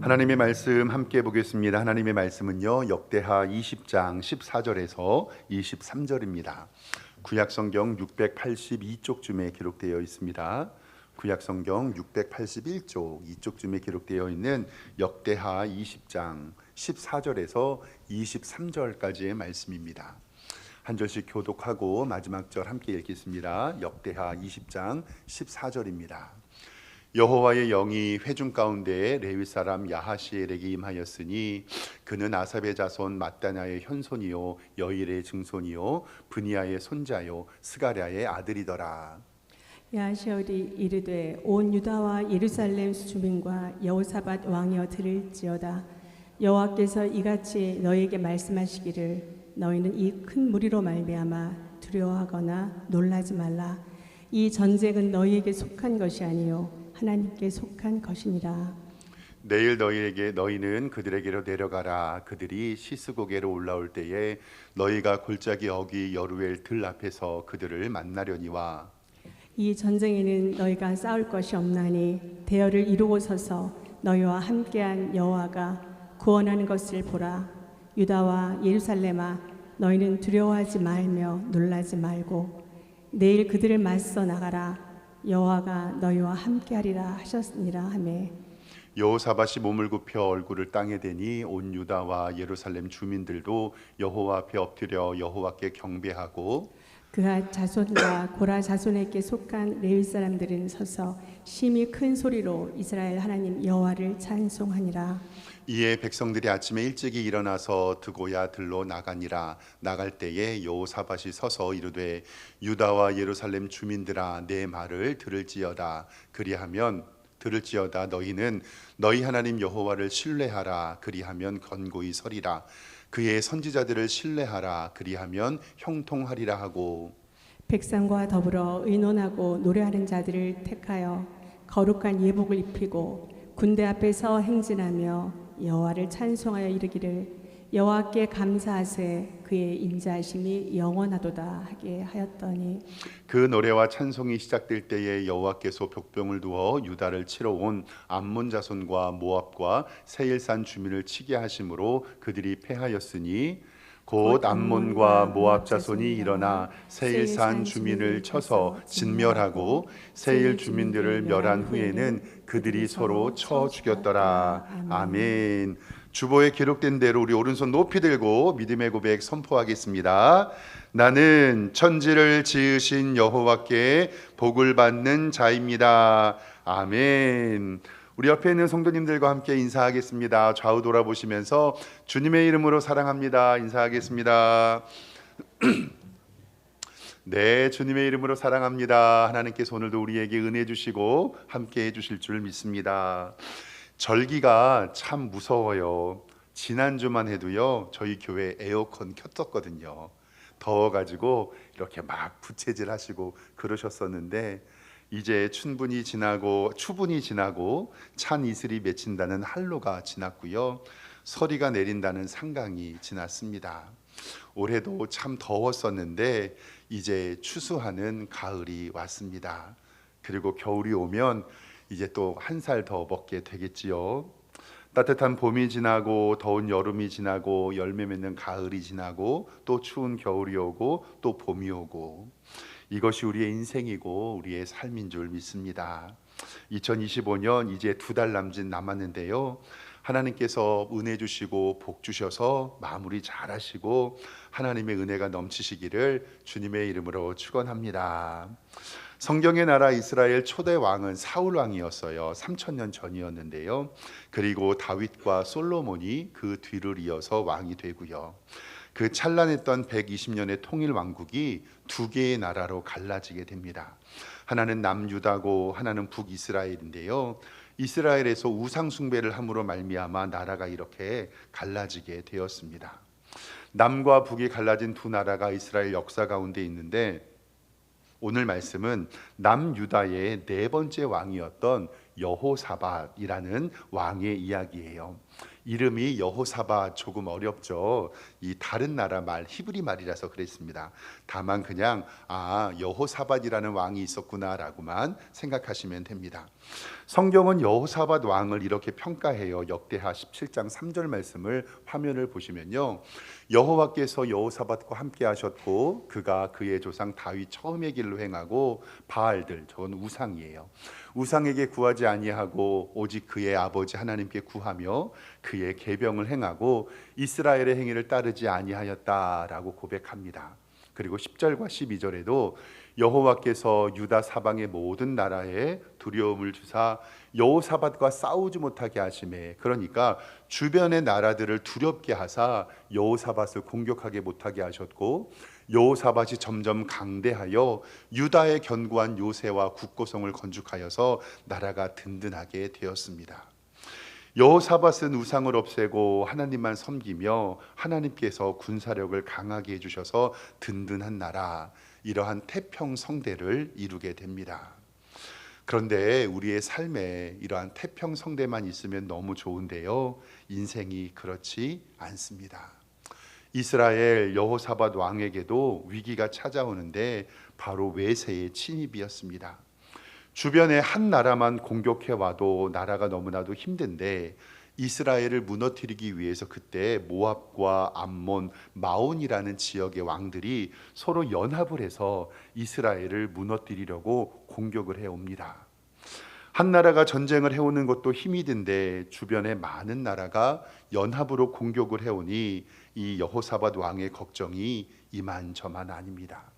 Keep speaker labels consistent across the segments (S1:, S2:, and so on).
S1: 하나님의 말씀 함께 보겠습니다. 하나님의 말씀은요, 역대하 20장 14절에서 23절입니다. 구약성경 682쪽쯤에 기록되어 있습니다. 구약성경 681쪽 이쪽쯤에 기록되어 있는 역대하 20장 14절에서 23절까지의 말씀입니다. 한 절씩 교독하고 마지막 절 함께 읽겠습니다. 역대하 20장 14절입니다. 여호와의 영이 회중 가운데 레위 사람 야하시엘에게 임하였으니 그는 아삽의 자손 mat단야의 현손이요 여일의 증손이요 브니야의 손자요 스가랴의 아들이더라.
S2: 야하시엘이 이르되 온 유다와 예루살렘 주민과 여호사밧 왕이여 들을지어다. 여호와께서 이같이 너희에게 말씀하시기를 너희는 이 큰 무리로 말미암아 두려워하거나 놀라지 말라. 이 전쟁은 너희에게 속한 것이 아니요 하나님께 속한 것이니라.
S1: 내일 너희는 그들에게로 내려가라. 그들이 시스고게로 올라올 때에 너희가 골짜기 어귀 여루엘 들 앞에서 그들을 만나려니와.
S2: 이 전쟁에는 너희가 싸울 것이 없나니 대열을 이루고 서서 너희와 함께한 여호와가 구원하는 것을 보라. 유다와 예루살렘아 너희는 두려워하지 말며 놀라지 말고 내일 그들을 맞서 나가라. 여호와가 너희와 함께하리라 하셨느니라 하며
S1: 여호사밧이 몸을 굽혀 얼굴을 땅에 대니 온 유다와 예루살렘 주민들도 여호와 앞에 엎드려 여호와께 경배하고
S2: 그핫 자손과 고라 자손에게 속한 레위 사람들은 서서 심히 큰 소리로 이스라엘 하나님 여호와를 찬송하니라.
S1: 이에 백성들이 아침에 일찍이 일어나서 드고야 들로 나가니라. 나갈 때에 여호사밧이 서서 이르되 유다와 예루살렘 주민들아 내 말을 들을지어다. 그리하면 너희는 너희 하나님 여호와를 신뢰하라. 그리하면 건고히 서리라. 그의 선지자들을 신뢰하라. 그리하면 형통하리라 하고
S2: 백성과 더불어 의논하고 노래하는 자들을 택하여 거룩한 예복을 입히고 군대 앞에서 행진하며 여호와를 찬송하여 이르기를 여호와께 감사하세 그의 인자하심이 영원하도다 하게 하였더니
S1: 그 노래와 찬송이 시작될 때에 여호와께서 벽병을 두어 유다를 치러 온 암몬 자손과 모압과 세일산 주민을 치게 하심으로 그들이 패하였으니 곧 암몬과 모압 자손이 일어나 세일산 주민을 쳐서 진멸하고 세일 주민들을 멸한 후에는 그들이 서로 쳐 죽였더라. 아멘. 주보에 기록된 대로 우리 오른손 높이 들고 믿음의 고백 선포하겠습니다. 나는 천지를 지으신 여호와께 복을 받는 자입니다. 아멘. 우리 옆에 있는 성도님들과 함께 인사하겠습니다. 좌우 돌아보시면서 주님의 이름으로 사랑합니다. 인사하겠습니다. 네, 주님의 이름으로 사랑합니다. 하나님께서 오늘도 우리에게 은혜 주시고 함께 해주실 줄 믿습니다. 절기가 참 무서워요. 지난주만 해도요 저희 교회 에어컨 켰었거든요. 더워가지고 이렇게 막 부채질 하시고 그러셨었는데 이제 추분이 지나고 찬 이슬이 맺힌다는 한로가 지났고요 서리가 내린다는 상강이 지났습니다. 올해도 참 더웠었는데 이제 추수하는 가을이 왔습니다. 그리고 겨울이 오면 이제 또 한 살 더 먹게 되겠지요. 따뜻한 봄이 지나고 더운 여름이 지나고 열매 맺는 가을이 지나고 또 추운 겨울이 오고 또 봄이 오고 이것이 우리의 인생이고 우리의 삶인 줄 믿습니다. 2025년 이제 2달 남았는데요. 하나님께서 은혜 주시고 복 주셔서 마무리 잘 하시고 하나님의 은혜가 넘치시기를 주님의 이름으로 축원합니다. 성경의 나라 이스라엘 초대 왕은 사울 왕이었어요. 3000년 전이었는데요. 그리고 다윗과 솔로몬이 그 뒤를 이어서 왕이 되고요. 그 찬란했던 120년의 통일 왕국이 두 개의 나라로 갈라지게 됩니다. 하나는 남유다고 하나는 북이스라엘인데요. 이스라엘에서 우상 숭배를 함으로 말미암아 나라가 이렇게 갈라지게 되었습니다. 남과 북이 갈라진 두 나라가 이스라엘 역사 가운데 있는데 오늘 말씀은 남유다의 네 번째 왕이었던 여호사밧이라는 왕의 이야기예요. 이름이 여호사밧 조금 어렵죠. 이 다른 나라 말 히브리 말이라서 그랬습니다. 다만 그냥 여호사밧이라는 왕이 있었구나라고만 생각하시면 됩니다. 성경은 여호사밧 왕을 이렇게 평가해요. 역대하 17장 3절 말씀을 화면을 보시면요, 여호와께서 여호사밧과 함께 하셨고 그가 그의 조상 다윗 처음의 길로 행하고 바알들, 저건 우상이에요, 우상에게 구하지 아니하고 오직 그의 아버지 하나님께 구하며 그의 계명을 행하고 이스라엘의 행위를 따르지 아니하였다라고 고백합니다. 그리고 10절과 12절에도 여호와께서 유다 사방의 모든 나라에 두려움을 주사 여호사밧과 싸우지 못하게 하시매, 그러니까 주변의 나라들을 두렵게 하사 여호사밧을 공격하게 못하게 하셨고, 여호사밧이 점점 강대하여 유다의 견고한 요새와 국고성을 건축하여서 나라가 든든하게 되었습니다. 여호사밧은 우상을 없애고 하나님만 섬기며 하나님께서 군사력을 강하게 해주셔서 든든한 나라, 이러한 태평성대를 이루게 됩니다. 그런데 우리의 삶에 이러한 태평성대만 있으면 너무 좋은데요, 인생이 그렇지 않습니다. 이스라엘 여호사밧 왕에게도 위기가 찾아오는데 바로 외세의 침입이었습니다. 주변에 한 나라만 공격해 와도 나라가 너무나도 힘든데 이스라엘을 무너뜨리기 위해서 그때 모압과 암몬, 마온이라는 지역의 왕들이 서로 연합을 해서 이스라엘을 무너뜨리려고 공격을 해옵니다. 한 나라가 전쟁을 해오는 것도 힘이 든데 주변에 많은 나라가 연합으로 공격을 해오니 이 여호사밧 왕의 걱정이 이만저만 아닙니다.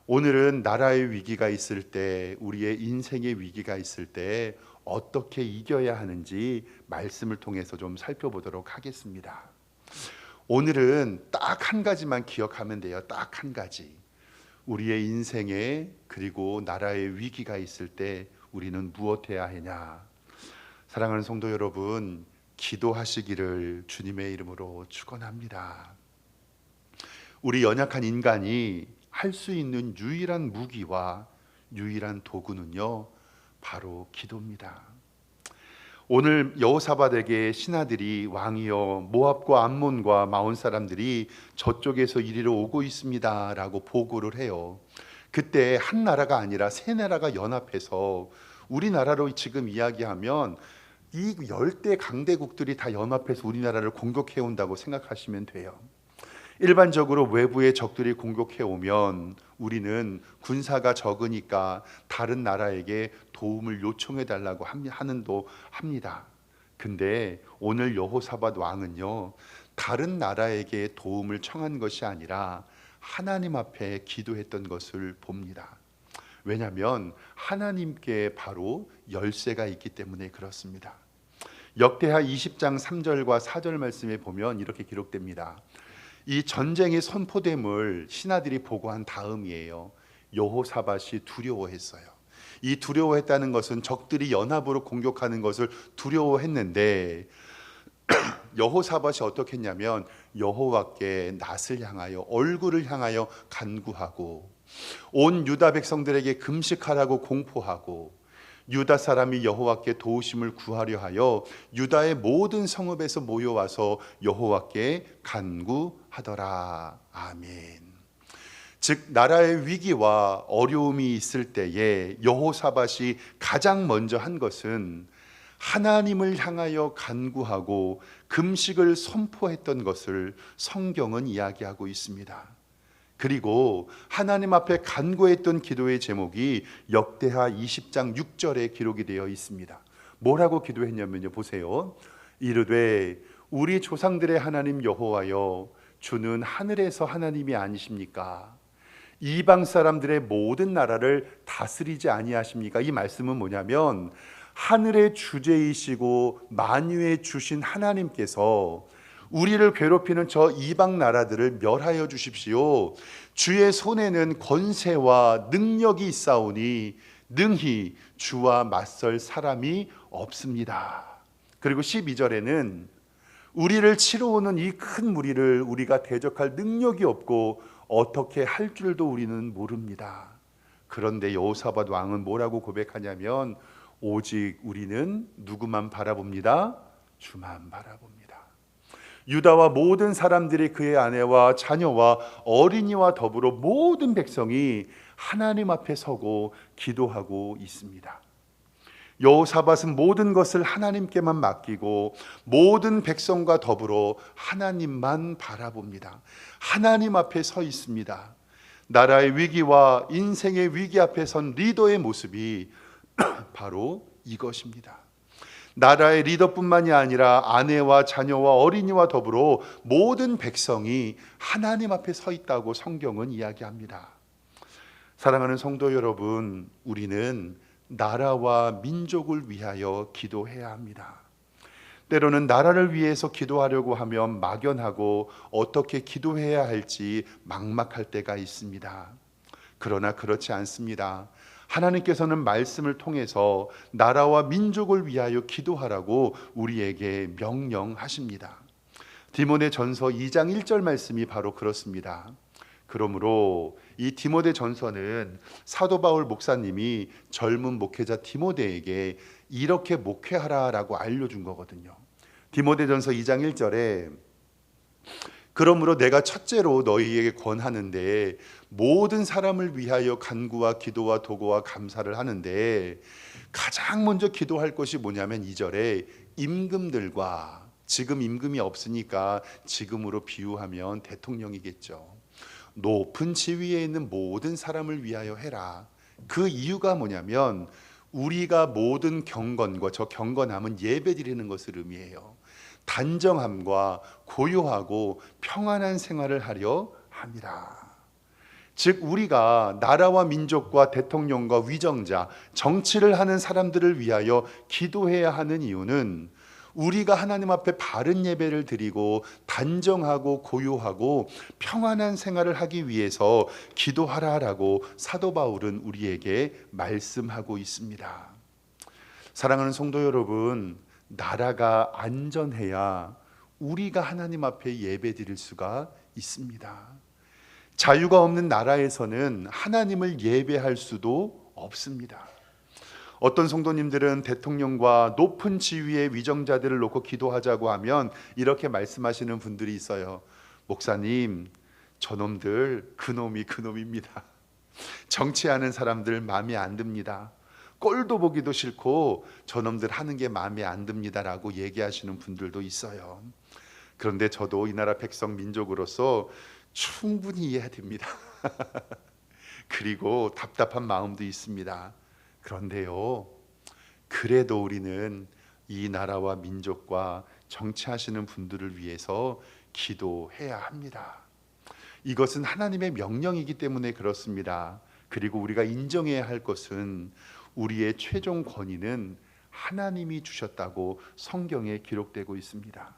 S1: 오늘은 나라의 위기가 있을 때, 우리의 인생의 위기가 있을 때 어떻게 이겨야 하는지 말씀을 통해서 좀 살펴보도록 하겠습니다. 오늘은 딱 한 가지만 기억하면 돼요. 딱 한 가지. 우리의 인생에 그리고 나라의 위기가 있을 때 우리는 무엇해야 하냐. 사랑하는 성도 여러분, 기도하시기를 주님의 이름으로 축원합니다. 우리 연약한 인간이 할 수 있는 유일한 무기와 유일한 도구는요, 바로 기도입니다. 오늘 여호사밧에게 신하들이 왕이여 모압과 암몬과 마온 사람들이 저쪽에서 이리로 오고 있습니다 라고 보고를 해요. 그때 한 나라가 아니라 세 나라가 연합해서, 우리나라로 지금 이야기하면 이 열대 강대국들이 다 연합해서 우리나라를 공격해 온다고 생각하시면 돼요. 일반적으로 외부의 적들이 공격해 오면 우리는 군사가 적으니까 다른 나라에게 도움을 요청해 달라고 하는도 합니다. 근데 오늘 여호사밧 왕은요, 다른 나라에게 도움을 청한 것이 아니라 하나님 앞에 기도했던 것을 봅니다. 왜냐하면 하나님께 바로 열쇠가 있기 때문에 그렇습니다. 역대하 20장 3절과 4절 말씀에 보면 이렇게 기록됩니다. 이 전쟁이 선포됨을 신하들이 보고한 다음이에요. 여호사밧이 두려워했어요. 이 두려워했다는 것은 적들이 연합으로 공격하는 것을 두려워했는데 여호사밧이 어떻게 했냐면 여호와께 낯을 향하여, 얼굴을 향하여 간구하고 온 유다 백성들에게 금식하라고 공포하고, 유다 사람이 여호와께 도우심을 구하려 하여 유다의 모든 성읍에서 모여와서 여호와께 간구하더라. 아멘. 즉 나라의 위기와 어려움이 있을 때에 여호사밧이 가장 먼저 한 것은 하나님을 향하여 간구하고 금식을 선포했던 것을 성경은 이야기하고 있습니다. 그리고 하나님 앞에 간구했던 기도의 제목이 역대하 20장 6절에 기록이 되어 있습니다. 뭐라고 기도했냐면요, 보세요. 이르되 우리 조상들의 하나님 여호와여, 주는 하늘에서 하나님이 아니십니까? 이방 사람들의 모든 나라를 다스리지 아니하십니까? 이 말씀은 뭐냐면 하늘의 주제이시고 만유의 주신 하나님께서 우리를 괴롭히는 저 이방 나라들을 멸하여 주십시오. 주의 손에는 권세와 능력이 있사오니 능히 주와 맞설 사람이 없습니다. 그리고 12절에는 우리를 치러 오는 이 큰 무리를 우리가 대적할 능력이 없고 어떻게 할 줄도 우리는 모릅니다. 그런데 여호사밧 왕은 뭐라고 고백하냐면 오직 우리는 누구만 바라봅니다? 주만 바라봅니다. 유다와 모든 사람들이 그의 아내와 자녀와 어린이와 더불어 모든 백성이 하나님 앞에 서고 기도하고 있습니다. 여호사밧은 모든 것을 하나님께만 맡기고 모든 백성과 더불어 하나님만 바라봅니다. 하나님 앞에 서 있습니다. 나라의 위기와 인생의 위기 앞에 선 리더의 모습이 바로 이것입니다. 나라의 리더뿐만이 아니라 아내와 자녀와 어린이와 더불어 모든 백성이 하나님 앞에 서 있다고 성경은 이야기합니다. 사랑하는 성도 여러분, 우리는 나라와 민족을 위하여 기도해야 합니다. 때로는 나라를 위해서 기도하려고 하면 막연하고 어떻게 기도해야 할지 막막할 때가 있습니다. 그러나 그렇지 않습니다. 하나님께서는 말씀을 통해서 나라와 민족을 위하여 기도하라고 우리에게 명령하십니다. 디모데전서 2장 1절 말씀이 바로 그렇습니다. 그러므로 이 디모데전서는 사도 바울 목사님이 젊은 목회자 디모데에게 이렇게 목회하라라고 알려준 거거든요. 디모데전서 2장 1절에 그러므로 내가 첫째로 너희에게 권하는데 모든 사람을 위하여 간구와 기도와 도구와 감사를 하는데 가장 먼저 기도할 것이 뭐냐면 2절에 임금들과, 지금 임금이 없으니까 지금으로 비유하면 대통령이겠죠. 높은 지위에 있는 모든 사람을 위하여 해라. 그 이유가 뭐냐면 우리가 모든 경건과, 저 경건함은 예배 드리는 것을 의미해요. 단정함과 고요하고 평안한 생활을 하려 함이라. 즉 우리가 나라와 민족과 대통령과 위정자, 정치를 하는 사람들을 위하여 기도해야 하는 이유는 우리가 하나님 앞에 바른 예배를 드리고 단정하고 고요하고 평안한 생활을 하기 위해서 기도하라라고 사도 바울은 우리에게 말씀하고 있습니다. 사랑하는 성도 여러분, 나라가 안전해야 우리가 하나님 앞에 예배 드릴 수가 있습니다. 자유가 없는 나라에서는 하나님을 예배할 수도 없습니다. 어떤 성도님들은 대통령과 높은 지위의 위정자들을 놓고 기도하자고 하면 이렇게 말씀하시는 분들이 있어요. 목사님, 저놈들 그놈입니다. 정치하는 사람들 마음에 안 듭니다. 꼴도 보기도 싫고 저놈들 하는 게 마음에 안 듭니다라고 얘기하시는 분들도 있어요. 그런데 저도 이 나라 백성 민족으로서 충분히 이해됩니다. 그리고 답답한 마음도 있습니다. 그런데요, 그래도 우리는 이 나라와 민족과 정치하시는 분들을 위해서 기도해야 합니다. 이것은 하나님의 명령이기 때문에 그렇습니다. 그리고 우리가 인정해야 할 것은 우리의 최종 권위는 하나님이 주셨다고 성경에 기록되고 있습니다.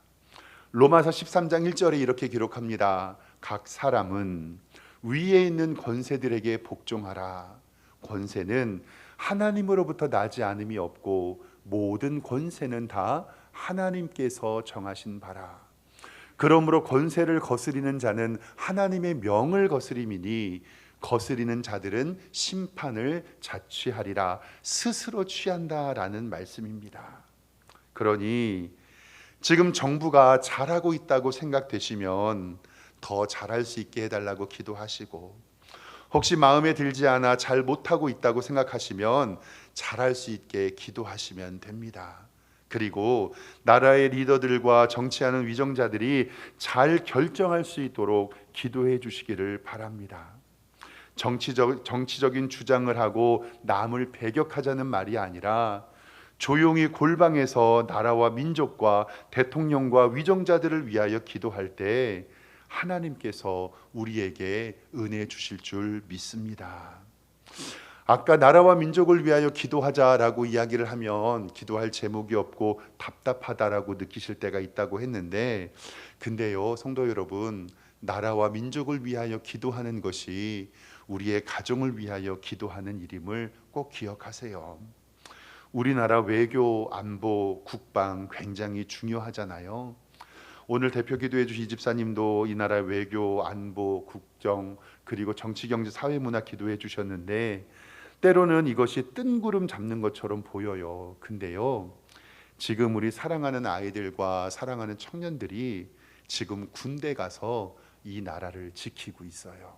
S1: 로마서 13장 1절에 이렇게 기록합니다. 각 사람은 위에 있는 권세들에게 복종하라. 권세는 하나님으로부터 나지 않음이 없고 모든 권세는 다 하나님께서 정하신 바라. 그러므로 권세를 거스리는 자는 하나님의 명을 거스림이니 거스리는 자들은 심판을 자취하리라. 스스로 취한다라는 말씀입니다. 그러니 지금 정부가 잘하고 있다고 생각되시면 더 잘할 수 있게 해달라고 기도하시고, 혹시 마음에 들지 않아 잘 못하고 있다고 생각하시면 잘할 수 있게 기도하시면 됩니다. 그리고 나라의 리더들과 정치하는 위정자들이 잘 결정할 수 있도록 기도해 주시기를 바랍니다. 정치적인 주장을 하고 남을 배격하자는 말이 아니라 조용히 골방에서 나라와 민족과 대통령과 위정자들을 위하여 기도할 때 하나님께서 우리에게 은혜 주실 줄 믿습니다. 아까 나라와 민족을 위하여 기도하자라고 이야기를 하면 기도할 제목이 없고 답답하다라고 느끼실 때가 있다고 했는데, 근데요 성도 여러분, 나라와 민족을 위하여 기도하는 것이 우리의 가정을 위하여 기도하는 일임을 꼭 기억하세요. 우리나라 외교, 안보, 국방 굉장히 중요하잖아요. 오늘 대표 기도해 주신 이 집사님도 이 나라 외교, 안보, 국정, 그리고 정치, 경제, 사회, 문화 기도해 주셨는데 때로는 이것이 뜬구름 잡는 것처럼 보여요. 근데요, 지금 우리 사랑하는 아이들과 사랑하는 청년들이 지금 군대 가서 이 나라를 지키고 있어요.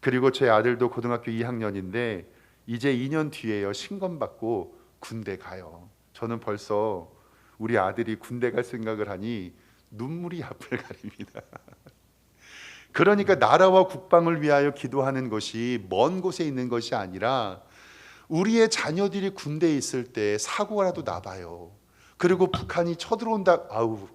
S1: 그리고 제 아들도 고등학교 2학년인데 이제 2년 뒤에요, 신검받고 군대 가요. 저는 벌써 우리 아들이 군대 갈 생각을 하니 눈물이 앞을 가립니다. 그러니까 나라와 국방을 위하여 기도하는 것이 먼 곳에 있는 것이 아니라 우리의 자녀들이 군대에 있을 때 사고라도 나봐요. 그리고 북한이 쳐들어온다. 아우.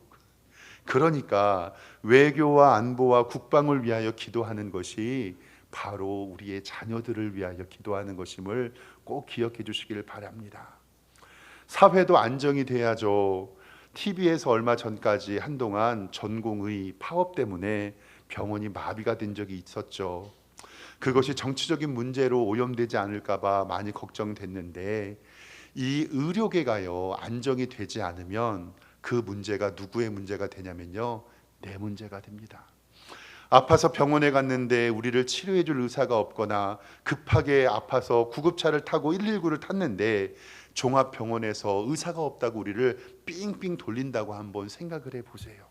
S1: 그러니까 외교와 안보와 국방을 위하여 기도하는 것이 바로 우리의 자녀들을 위하여 기도하는 것임을 꼭 기억해 주시길 바랍니다. 사회도 안정이 돼야죠. TV에서 얼마 전까지 한동안 전공의 파업 때문에 병원이 마비가 된 적이 있었죠. 그것이 정치적인 문제로 오염되지 않을까 봐 많이 걱정됐는데 이 의료계가요, 안정이 되지 않으면 그 문제가 누구의 문제가 되냐면요, 내 문제가 됩니다. 아파서 병원에 갔는데 우리를 치료해 줄 의사가 없거나 급하게 아파서 구급차를 타고 119를 탔는데 종합병원에서 의사가 없다고 우리를 삥삥 돌린다고 한번 생각을 해보세요.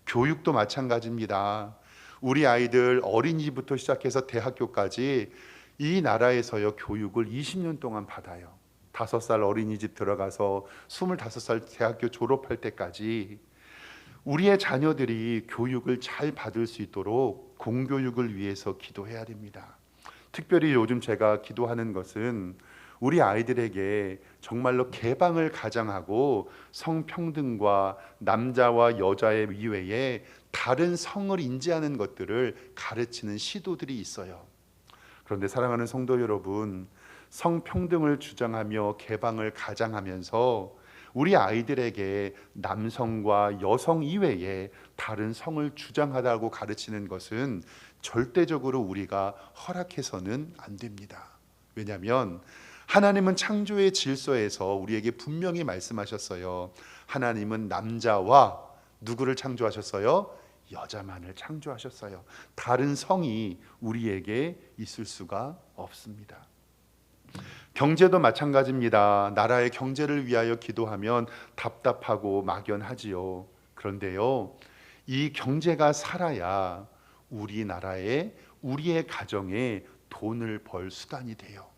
S1: 교육도 마찬가지입니다. 우리 아이들 어린이집부터 시작해서 대학교까지 이 나라에서요, 교육을 20년 동안 받아요. 5살 어린이집 들어가서 25살 대학교 졸업할 때까지 우리의 자녀들이 교육을 잘 받을 수 있도록 공교육을 위해서 기도해야 됩니다. 특별히 요즘 제가 기도하는 것은 우리 아이들에게 정말로 개방을 가장하고 성평등과 남자와 여자의 이외에 다른 성을 인지하는 것들을 가르치는 시도들이 있어요. 그런데 사랑하는 성도 여러분, 성평등을 주장하며 개방을 가장하면서 우리 아이들에게 남성과 여성 이외에 다른 성을 주장하다고 가르치는 것은 절대적으로 우리가 허락해서는 안 됩니다. 왜냐하면 하나님은 창조의 질서에서 우리에게 분명히 말씀하셨어요. 하나님은 남자와 누구를 창조하셨어요? 여자만을 창조하셨어요. 다른 성이 우리에게 있을 수가 없습니다. 경제도 마찬가지입니다. 나라의 경제를 위하여 기도하면 답답하고 막연하지요. 그런데요, 이 경제가 살아야 우리나라에, 우리의 가정에 돈을 벌 수단이 돼요.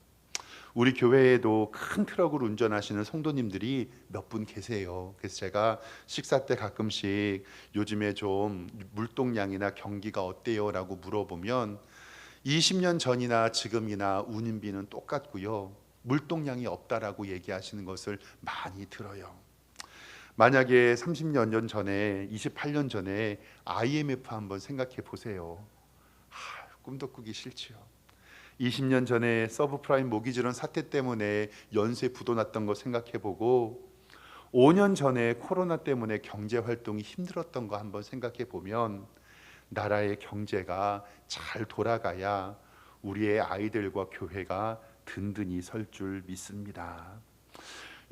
S1: 우리 교회에도 큰 트럭을 운전하시는 성도님들이 몇 분 계세요. 그래서 제가 식사 때 가끔씩 요즘에 좀 물동량이나 경기가 어때요? 라고 물어보면 20년 전이나 지금이나 운임비는 똑같고요, 물동량이 없다라고 얘기하시는 것을 많이 들어요. 만약에 30년 전에, 28년 전에 IMF 한번 생각해 보세요. 꿈도 꾸기 싫지요. 20년 전에 서브프라임 모기지론 사태 때문에 연쇄 부도 났던 거 생각해 보고 5년 전에 코로나 때문에 경제 활동이 힘들었던 거 한번 생각해 보면 나라의 경제가 잘 돌아가야 우리의 아이들과 교회가 든든히 설 줄 믿습니다.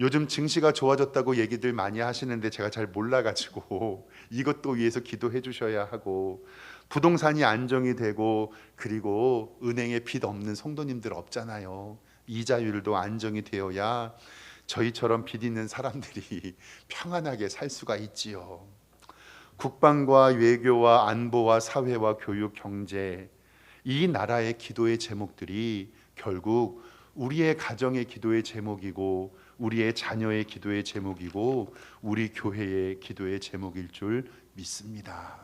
S1: 요즘 증시가 좋아졌다고 얘기들 많이 하시는데 제가 잘 몰라가지고 이것도 위해서 기도해 주셔야 하고, 부동산이 안정이 되고 그리고 은행에 빚 없는 성도님들 없잖아요. 이자율도 안정이 되어야 저희처럼 빚 있는 사람들이 평안하게 살 수가 있지요. 국방과 외교와 안보와 사회와 교육, 경제, 이 나라의 기도의 제목들이 결국 우리의 가정의 기도의 제목이고 우리의 자녀의 기도의 제목이고 우리 교회의 기도의 제목일 줄 믿습니다.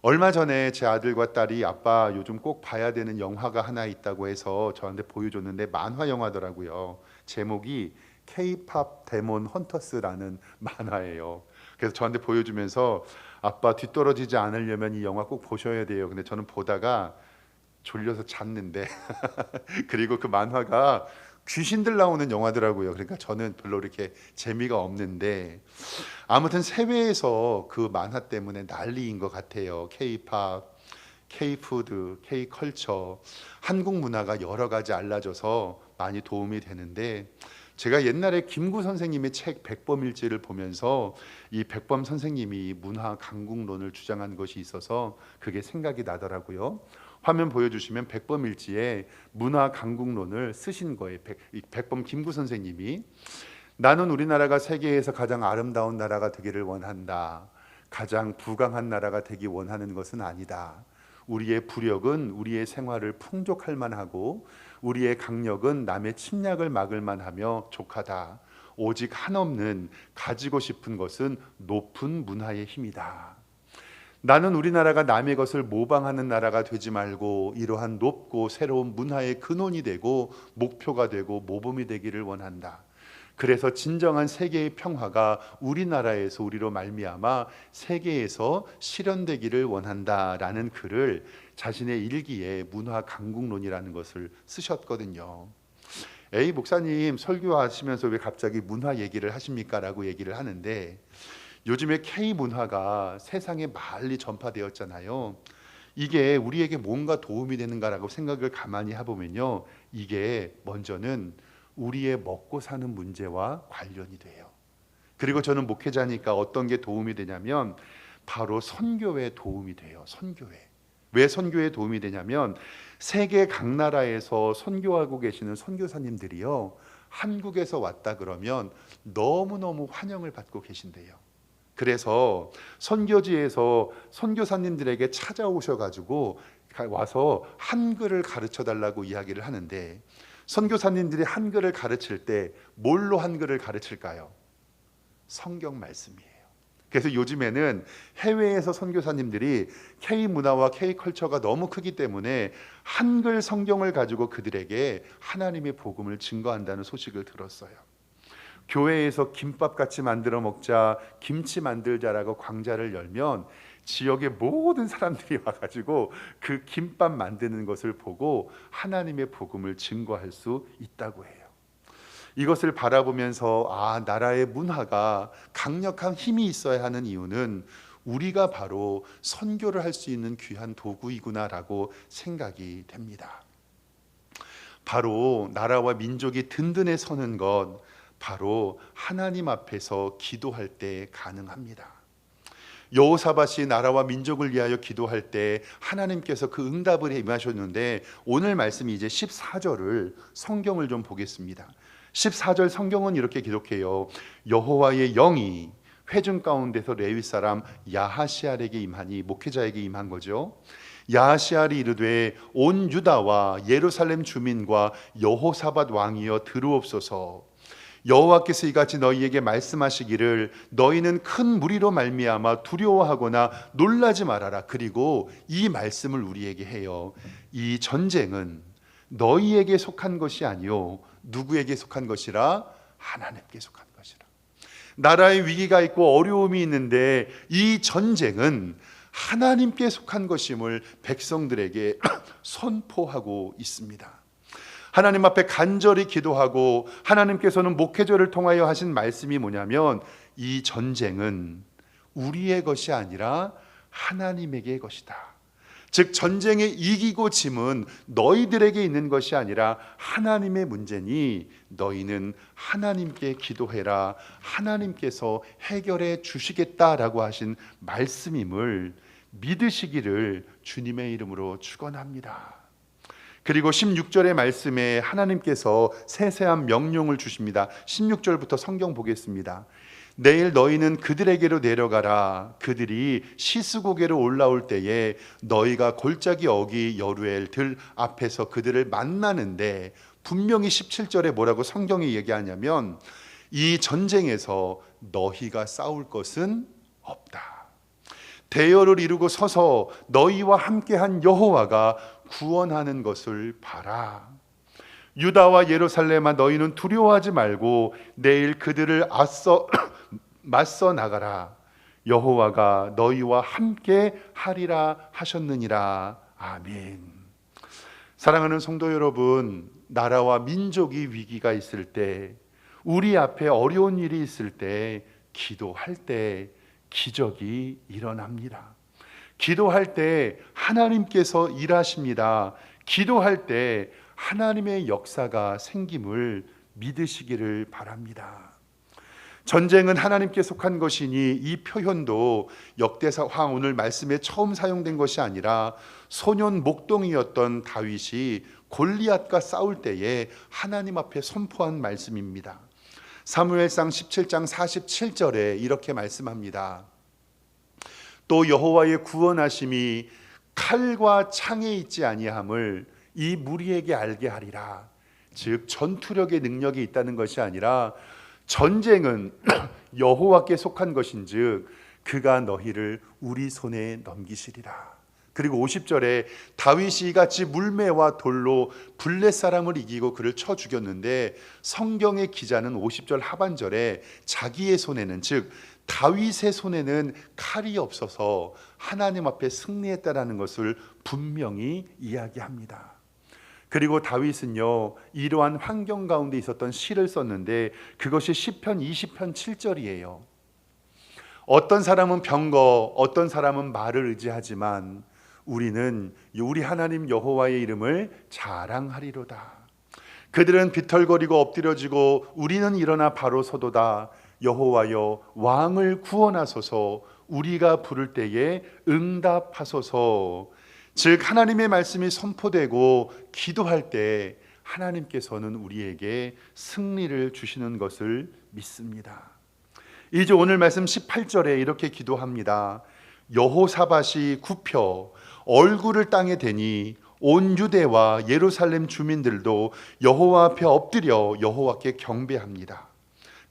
S1: 얼마 전에 제 아들과 딸이 아빠 요즘 꼭 봐야 되는 영화가 하나 있다고 해서 저한테 보여줬는데 만화 영화더라고요. 제목이 K-팝 데몬 헌터스라는 만화예요. 그래서 저한테 보여주면서 아빠 뒤떨어지지 않으려면 이 영화 꼭 보셔야 돼요. 근데 저는 보다가 졸려서 잤는데 그리고 그 만화가 귀신들 나오는 영화더라고요. 그러니까 저는 별로 이렇게 재미가 없는데 아무튼 세계에서 그 만화 때문에 난리인 것 같아요. K-팝, K-푸드, K-컬처, 한국 문화가 여러 가지 알려져서 많이 도움이 되는데, 제가 옛날에 김구 선생님의 책 백범일지를 보면서 이 백범 선생님이 문화 강국론을 주장한 것이 있어서 그게 생각이 나더라고요. 화면 보여주시면 백범일지에 문화 강국론을 쓰신 거예요. 백범 김구 선생님이. 나는 우리나라가 세계에서 가장 아름다운 나라가 되기를 원한다. 가장 부강한 나라가 되기 원하는 것은 아니다. 우리의 부력은 우리의 생활을 풍족할 만하고 우리의 강력은 남의 침략을 막을 만하며 족하다. 오직 한없는 가지고 싶은 것은 높은 문화의 힘이다. 나는 우리나라가 남의 것을 모방하는 나라가 되지 말고 이러한 높고 새로운 문화의 근원이 되고 목표가 되고 모범이 되기를 원한다. 그래서 진정한 세계의 평화가 우리나라에서 우리로 말미암아 세계에서 실현되기를 원한다라는 글을 자신의 일기에 문화 강국론이라는 것을 쓰셨거든요. 에이 목사님 설교하시면서 왜 갑자기 문화 얘기를 하십니까? 라고 얘기를 하는데 요즘에 K문화가 세상에 많이 전파되었잖아요. 이게 우리에게 뭔가 도움이 되는가라고 생각을 가만히 해보면요, 이게 먼저는 우리의 먹고 사는 문제와 관련이 돼요. 그리고 저는 목회자니까 어떤 게 도움이 되냐면 바로 선교에 도움이 돼요. 선교에. 왜 선교에 도움이 되냐면 세계 각 나라에서 선교하고 계시는 선교사님들이요, 한국에서 왔다 그러면 너무너무 환영을 받고 계신대요. 그래서 선교지에서 선교사님들에게 찾아오셔가지고 와서 한글을 가르쳐 달라고 이야기를 하는데, 선교사님들이 한글을 가르칠 때 뭘로 한글을 가르칠까요? 성경 말씀이에요. 그래서 요즘에는 해외에서 선교사님들이 K문화와 K컬처가 너무 크기 때문에 한글 성경을 가지고 그들에게 하나님의 복음을 증거한다는 소식을 들었어요. 교회에서 김밥 같이 만들어 먹자, 김치 만들자라고 광자를 열면 지역의 모든 사람들이 와가지고 그 김밥 만드는 것을 보고 하나님의 복음을 증거할 수 있다고 해요. 이것을 바라보면서 나라의 문화가 강력한 힘이 있어야 하는 이유는 우리가 바로 선교를 할 수 있는 귀한 도구이구나라고 생각이 됩니다. 바로 나라와 민족이 든든해 서는 것, 바로 하나님 앞에서 기도할 때 가능합니다. 여호사밧이 나라와 민족을 위하여 기도할 때 하나님께서 그 응답을 임하셨는데, 오늘 말씀이 이제 14절을 성경을 좀 보겠습니다. 14절 성경은 이렇게 기록해요. 여호와의 영이 회중 가운데서 레위 사람 야하시알에게 임하니, 목회자에게 임한 거죠. 야하시알이 이르되 온 유다와 예루살렘 주민과 여호사밧 왕이여 들으옵소서. 여호와께서 이같이 너희에게 말씀하시기를 너희는 큰 무리로 말미암아 두려워하거나 놀라지 말아라. 그리고 이 말씀을 우리에게 해요. 이 전쟁은 너희에게 속한 것이 아니요 누구에게 속한 것이라? 하나님께 속한 것이라. 나라의 위기가 있고 어려움이 있는데 이 전쟁은 하나님께 속한 것임을 백성들에게 선포하고 있습니다. 하나님 앞에 간절히 기도하고 하나님께서는 목회자를 통하여 하신 말씀이 뭐냐면, 이 전쟁은 우리의 것이 아니라 하나님에게의 것이다. 즉 전쟁에 이기고 짐은 너희들에게 있는 것이 아니라 하나님의 문제니 너희는 하나님께 기도해라. 하나님께서 해결해 주시겠다라고 하신 말씀임을 믿으시기를 주님의 이름으로 축원합니다. 그리고 16절의 말씀에 하나님께서 세세한 명령을 주십니다. 16절부터 성경 보겠습니다. 내일 너희는 그들에게로 내려가라. 그들이 시스고개로 올라올 때에 너희가 골짜기 어기 여루엘 들 앞에서 그들을 만나는데, 분명히 17절에 뭐라고 성경이 얘기하냐면 이 전쟁에서 너희가 싸울 것은 없다. 대열을 이루고 서서 너희와 함께한 여호와가 구원하는 것을 봐라. 유다와 예루살렘아 너희는 두려워하지 말고 내일 그들을 맞서 나가라. 여호와가 너희와 함께 하리라 하셨느니라. 아멘. 사랑하는 성도 여러분, 나라와 민족이 위기가 있을 때, 우리 앞에 어려운 일이 있을 때, 기도할 때 기적이 일어납니다. 기도할 때 하나님께서 일하십니다. 기도할 때 하나님의 역사가 생김을 믿으시기를 바랍니다. 전쟁은 하나님께 속한 것이니 이 표현도 역대상 오늘 말씀에 처음 사용된 것이 아니라 소년 목동이었던 다윗이 골리앗과 싸울 때에 하나님 앞에 선포한 말씀입니다. 사무엘상 17장 47절에 이렇게 말씀합니다. 또 여호와의 구원하심이 칼과 창에 있지 아니함을 이 무리에게 알게 하리라. 즉 전투력의 능력이 있다는 것이 아니라 전쟁은 여호와께 속한 것인즉 그가 너희를 우리 손에 넘기시리라. 그리고 50절에 다윗이 이같이 물매와 돌로 블렛 사람을 이기고 그를 쳐 죽였는데 성경의 기자는 50절 하반절에 자기의 손에는, 즉 다윗의 손에는 칼이 없어서 하나님 앞에 승리했다라는 것을 분명히 이야기합니다. 그리고 다윗은요, 이러한 환경 가운데 있었던 시를 썼는데 그것이 시편 20편 7절이에요. 어떤 사람은 병거, 어떤 사람은 말을 의지하지만 우리는 우리 하나님 여호와의 이름을 자랑하리로다. 그들은 비털거리고 엎드려지고 우리는 일어나 바로 서도다. 여호와여 왕을 구원하소서. 우리가 부를 때에 응답하소서. 즉 하나님의 말씀이 선포되고 기도할 때 하나님께서는 우리에게 승리를 주시는 것을 믿습니다. 이제 오늘 말씀 18절에 이렇게 기도합니다. 여호사밧이 굽혀 얼굴을 땅에 대니 온 유대와 예루살렘 주민들도 여호와 앞에 엎드려 여호와께 경배합니다.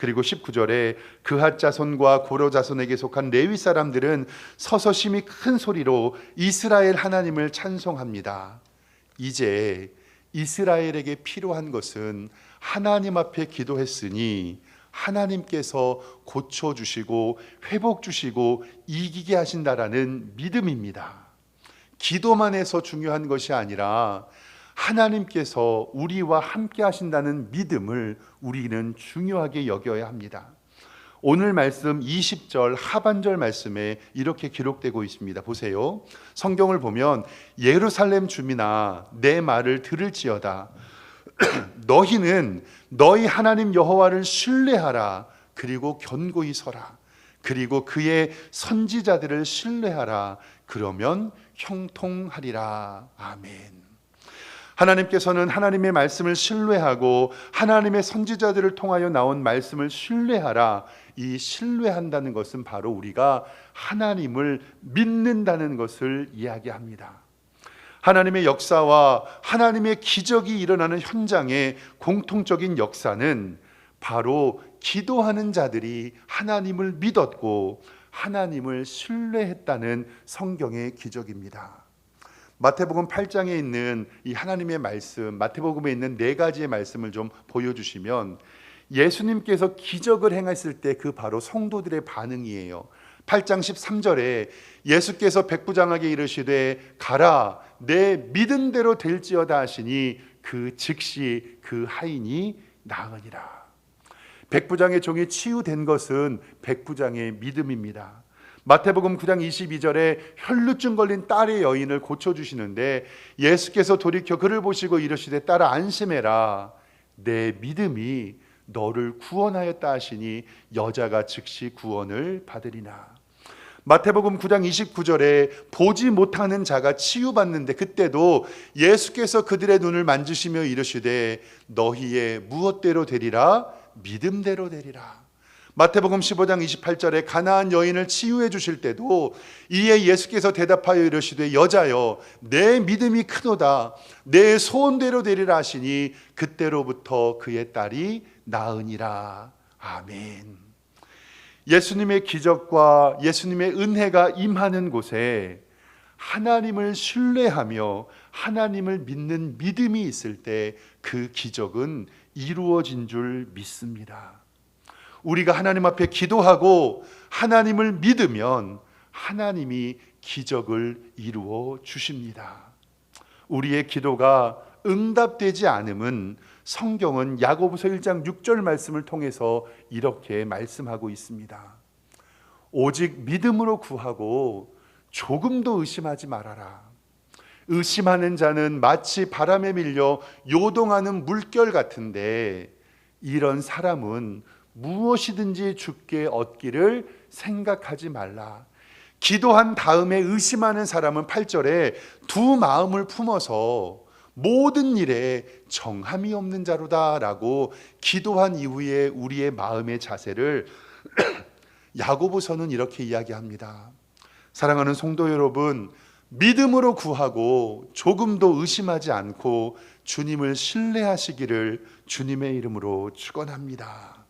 S1: 그리고 19절에 그핫 자손과 고로 자손에게 속한 레위 사람들은 서서 심히 큰 소리로 이스라엘 하나님을 찬송합니다. 이제 이스라엘에게 필요한 것은 하나님 앞에 기도했으니 하나님께서 고쳐주시고 회복주시고 이기게 하신다라는 믿음입니다. 기도만 해서 중요한 것이 아니라 하나님께서 우리와 함께 하신다는 믿음을 우리는 중요하게 여겨야 합니다. 오늘 말씀 20절 하반절 말씀에 이렇게 기록되고 있습니다. 보세요. 성경을 보면 예루살렘 주민아 내 말을 들을지어다. 너희는 너희 하나님 여호와를 신뢰하라. 그리고 견고히 서라. 그리고 그의 선지자들을 신뢰하라. 그러면 형통하리라. 아멘. 하나님께서는 하나님의 말씀을 신뢰하고 하나님의 선지자들을 통하여 나온 말씀을 신뢰하라. 이 신뢰한다는 것은 바로 우리가 하나님을 믿는다는 것을 이야기합니다. 하나님의 역사와 하나님의 기적이 일어나는 현장의 공통적인 역사는 바로 기도하는 자들이 하나님을 믿었고 하나님을 신뢰했다는 성경의 기적입니다. 마태복음 8장에 있는 이 하나님의 말씀, 마태복음에 있는 네 가지의 말씀을 좀 보여주시면 예수님께서 기적을 행했을 때 그 바로 성도들의 반응이에요. 8장 13절에 예수께서 백부장에게 이르시되 가라 내 믿은 대로 될지어다 하시니 그 즉시 그 하인이 나으니라. 백부장의 종이 치유된 것은 백부장의 믿음입니다. 마태복음 9장 22절에 혈루증 걸린 딸의 여인을 고쳐주시는데 예수께서 돌이켜 그를 보시고 이르시되 딸아 안심해라 내 믿음이 너를 구원하였다 하시니 여자가 즉시 구원을 받으리나. 마태복음 9장 29절에 보지 못하는 자가 치유받는데 그때도 예수께서 그들의 눈을 만지시며 이르시되 너희의 무엇대로 되리라 믿음대로 되리라. 마태복음 15장 28절에 가나안 여인을 치유해 주실 때도 이에 예수께서 대답하여 이르시되 여자여 내 믿음이 크도다 내 소원대로 되리라 하시니 그때로부터 그의 딸이 나으니라. 아멘. 예수님의 기적과 예수님의 은혜가 임하는 곳에 하나님을 신뢰하며 하나님을 믿는 믿음이 있을 때 그 기적은 이루어진 줄 믿습니다. 우리가 하나님 앞에 기도하고 하나님을 믿으면 하나님이 기적을 이루어 주십니다. 우리의 기도가 응답되지 않음은 성경은 야고보서 1장 6절 말씀을 통해서 이렇게 말씀하고 있습니다. 오직 믿음으로 구하고 조금도 의심하지 말아라. 의심하는 자는 마치 바람에 밀려 요동하는 물결 같은데 이런 사람은 무엇이든지 주께 얻기를 생각하지 말라. 기도한 다음에 의심하는 사람은 8절에 두 마음을 품어서 모든 일에 정함이 없는 자로다 라고 기도한 이후에 우리의 마음의 자세를 야고보서는 이렇게 이야기합니다. 사랑하는 성도 여러분, 믿음으로 구하고 조금도 의심하지 않고 주님을 신뢰하시기를 주님의 이름으로 축원합니다.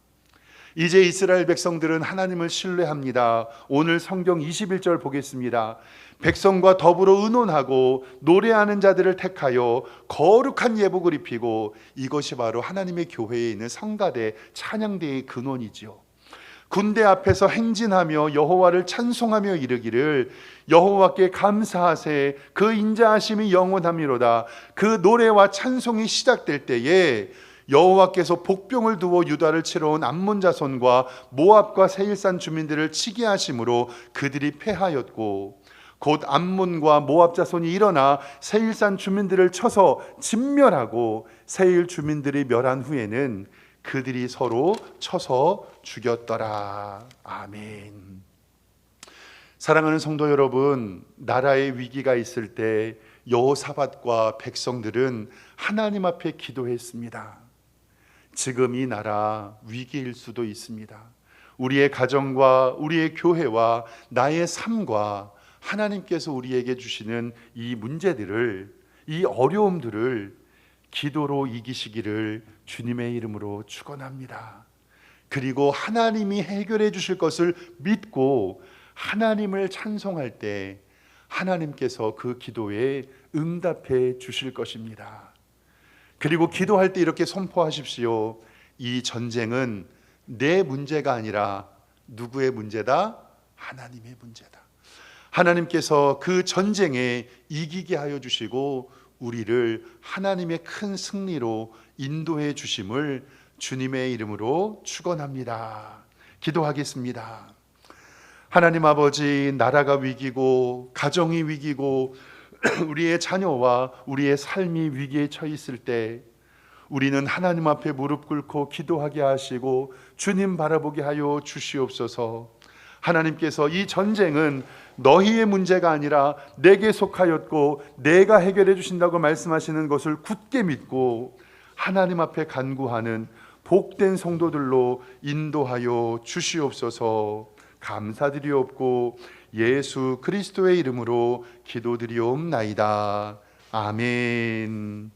S1: 이제 이스라엘 백성들은 하나님을 신뢰합니다. 오늘 성경 21절 보겠습니다. 백성과 더불어 의논하고 노래하는 자들을 택하여 거룩한 예복을 입히고, 이것이 바로 하나님의 교회에 있는 성가대 찬양대의 근원이지요. 군대 앞에서 행진하며 여호와를 찬송하며 이르기를 여호와께 감사하세 그 인자하심이 영원함이로다. 그 노래와 찬송이 시작될 때에 여호와께서 복병을 두어 유다를 치러 온 암몬 자손과 모압과 세일산 주민들을 치게 하심으로 그들이 패하였고, 곧 암몬과 모압 자손이 일어나 세일산 주민들을 쳐서 진멸하고, 세일 주민들이 멸한 후에는 그들이 서로 쳐서 죽였더라. 아멘. 사랑하는 성도 여러분, 나라의 위기가 있을 때 여호사밧과 백성들은 하나님 앞에 기도했습니다. 지금 이 나라 위기일 수도 있습니다. 우리의 가정과 우리의 교회와 나의 삶과 하나님께서 우리에게 주시는 이 문제들을, 이 어려움들을 기도로 이기시기를 주님의 이름으로 축원합니다. 그리고 하나님이 해결해 주실 것을 믿고 하나님을 찬송할 때 하나님께서 그 기도에 응답해 주실 것입니다. 그리고 기도할 때 이렇게 선포하십시오. 이 전쟁은 내 문제가 아니라 누구의 문제다? 하나님의 문제다. 하나님께서 그 전쟁에 이기게 하여 주시고 우리를 하나님의 큰 승리로 인도해 주심을 주님의 이름으로 축원합니다. 기도하겠습니다. 하나님 아버지, 나라가 위기고 가정이 위기고 우리의 자녀와 우리의 삶이 위기에 처해 있을 때 우리는 하나님 앞에 무릎 꿇고 기도하게 하시고 주님 바라보게 하여 주시옵소서. 하나님께서 이 전쟁은 너희의 문제가 아니라 내게 속하였고 내가 해결해 주신다고 말씀하시는 것을 굳게 믿고 하나님 앞에 간구하는 복된 성도들로 인도하여 주시옵소서. 감사드리옵고 예수 그리스도의 이름으로 기도드리옵나이다. 아멘.